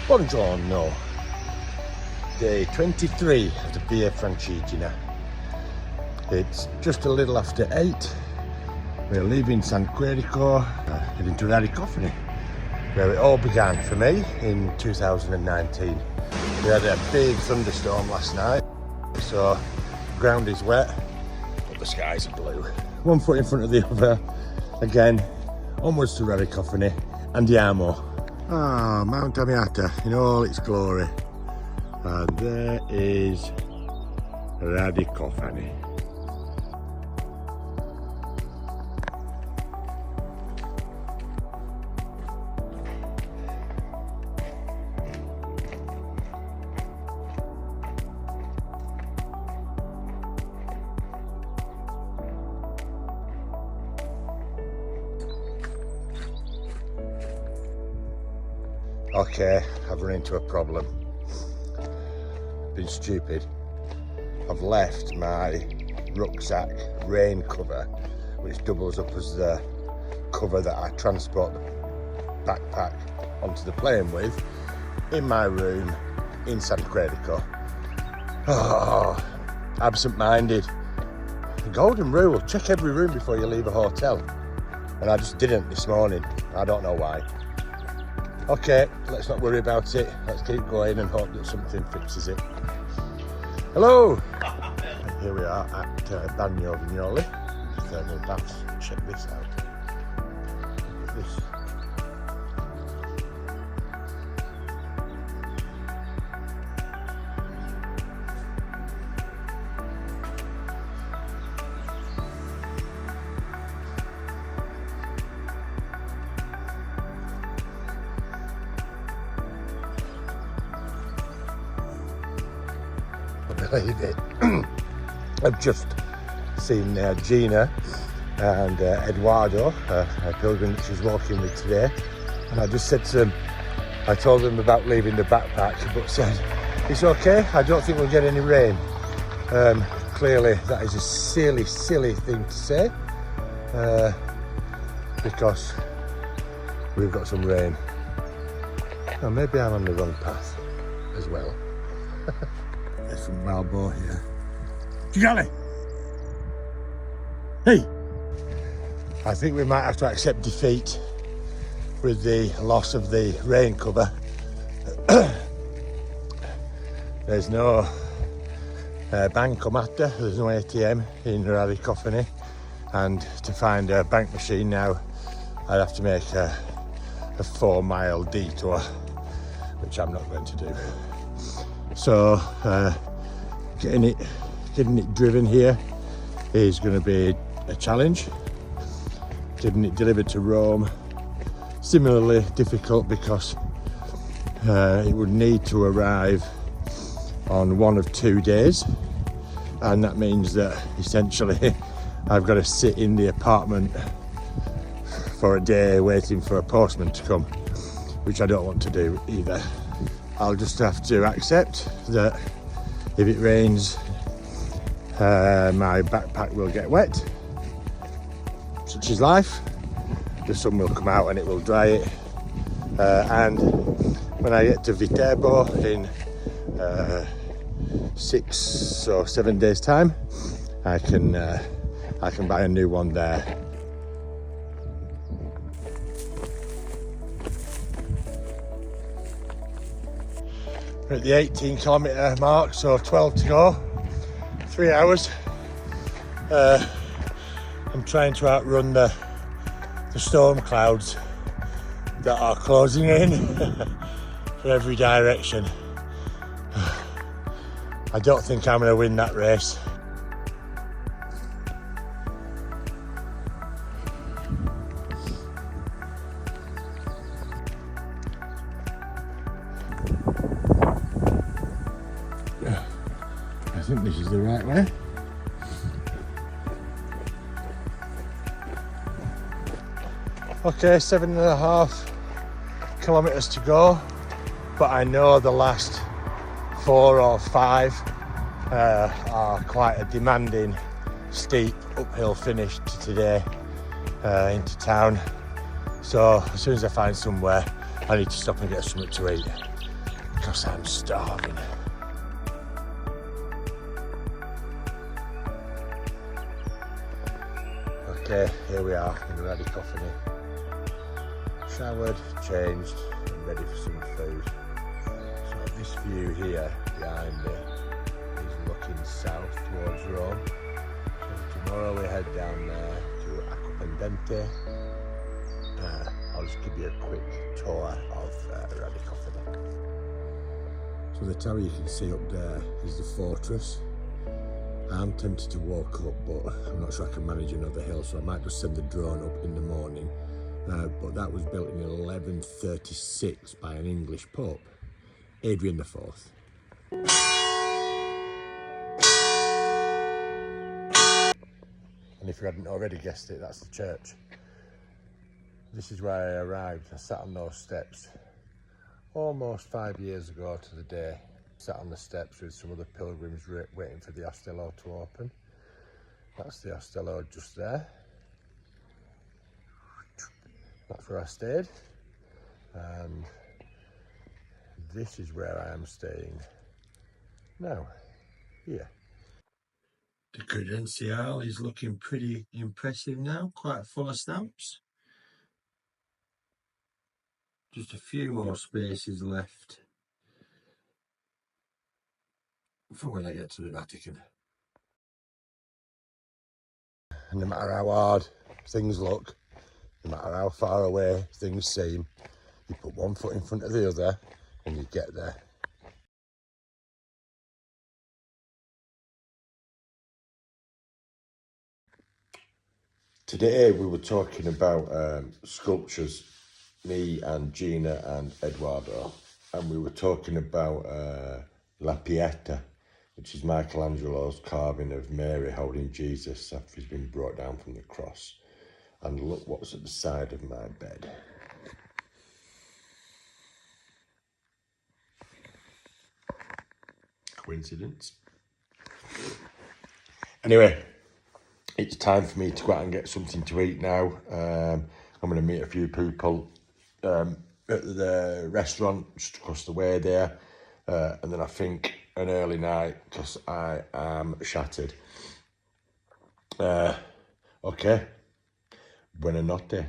Buongiorno. Day 23 of the beer Francigena. It's just a little after 8. We're leaving San Quirico, heading to Radicofani, where it all began for me in 2019. We had a big thunderstorm last night, so the ground is wet, but the skies are blue. One foot in front of the other, again, onwards to Radicofani. Andiamo. Ah, Mount Amiata in all its glory. And there is Radicofani. Okay, I've run into a problem. Been stupid. I've left my rucksack rain cover, which doubles up as the cover that I transport the backpack onto the plane with, in my room in San Quirico. Oh, absent-minded. The golden rule, check every room before you leave a hotel. And I just didn't this morning. I don't know why. Okay, let's not worry about it. Let's keep going and hope that something fixes it. Hello! And here we are at Bagno Vignoli, thermal baths. Check this out. Look at this. Believe it. I've just seen Gina and Eduardo, a pilgrim that she's walking with today, and I just said to them, I told them about leaving the backpack, but said, it's okay, I don't think we'll get any rain. Clearly that is a silly thing to say, because we've got some rain. Oh, maybe I'm on the wrong path as well. There's some Malbo here. Gigali! Hey! I think we might have to accept defeat with the loss of the rain cover. There's no bancomat, there's no ATM in Radicofani, and to find a bank machine now I'd have to make a 4-mile detour, which I'm not going to do. So getting it driven here is going to be a challenge. Getting it delivered to Rome, similarly difficult, because it would need to arrive on one of 2 days, and that means that essentially I've got to sit in the apartment for a day waiting for a postman to come, which I don't want to do either. I'll just have to accept that if it rains, my backpack will get wet. Such is life. The sun will come out and it will dry it. And when I get to Viterbo in 6 or 7 days' time, I can buy a new one there. We're at the 18-kilometre mark, so 12 to go, 3 hours. I'm trying to outrun the storm clouds that are closing in from every direction. I don't think I'm going to win that race. I think this is the right way. Okay, 7.5 kilometres to go, but I know the last 4 or 5 are quite a demanding, steep uphill finish to today into town. So as soon as I find somewhere, I need to stop and get something to eat. because I'm starving. Okay, here we are in Radicofani. Showered, changed, and ready for some food. So this view here behind me is looking south towards Rome. So tomorrow we head down there to Aquapendente. I'll just give you a quick tour of Radicofani. So the tower you can see up there is the fortress. I'm tempted to walk up, but I'm not sure I can manage another hill, so I might just send the drone up in the morning. But that was built in 1136 by an English Pope, Adrian IV. And if you hadn't already guessed it, that's the church. This is where I arrived. I sat on those steps almost 5 years ago to the day. Sat on the steps with some other pilgrims waiting for the Ostello to open. That's the Ostello just there. That's where I stayed. And this is where I am staying now, here. The credenzial is looking pretty impressive now, quite full of stamps. Just a few more spaces left for when I get to the Vatican. And no matter how hard things look, no matter how far away things seem, you put one foot in front of the other and you get there. Today we were talking about sculptures, me and Gina and Eduardo, and we were talking about La Pieta, which is Michelangelo's carving of Mary holding Jesus after he's been brought down from the cross. And look what's at the side of my bed. Coincidence? Anyway, it's time for me to go out and get something to eat now. I'm going to meet a few people at the restaurant just across the way there. And then I think an early night because I am shattered. Okay. Buona notte.